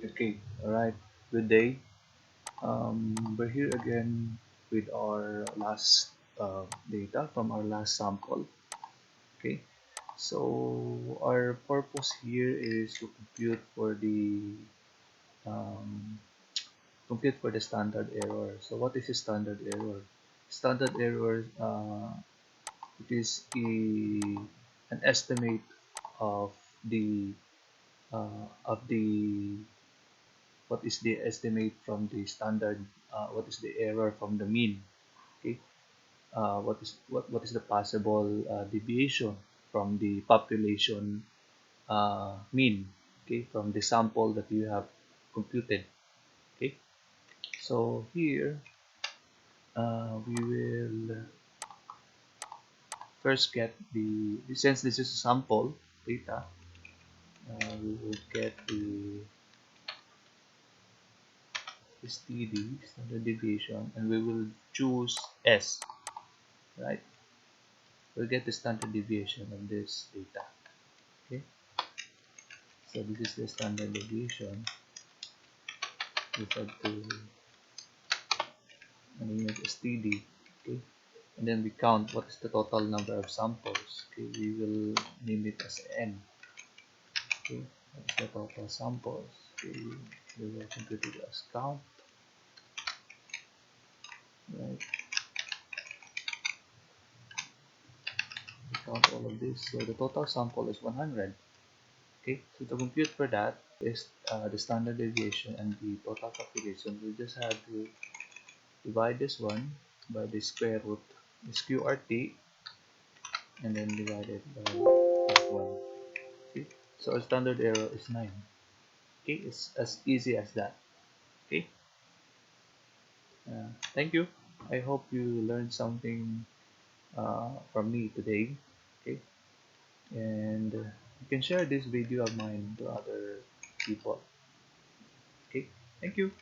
Okay, all right. Good day. We're here again with our last data from our last sample. Okay, so our purpose here is to um, compute for the standard error. So what is a standard error? Standard error it is an estimate of the of the what is the estimate from the standard, what is the error from the mean. Okay, what is the possible deviation from the population mean, okay, from the sample that you have computed. Okay, so here we will first get the since this is a sample data, we will get the STD, standard deviation, and we will choose S, right? We'll get the standard deviation of this data. Okay, so this is the standard deviation. We have to name it STD. Okay, and then we count what is the total number of samples. Okay, we will name it as N. Okay, what is the total samples? Okay, we will compute it as count. Right, we count all of this. So the total sample is 100. Okay, so to compute for that is the standard deviation and the total population. We just have to divide this one by the square root SQRT and then divide it by this one. Okay, so our standard error is 9. Okay, it's as easy as that. Okay, thank you. I hope you learned something from me today. Okay, and you can share this video of mine to other people. Okay, thank you.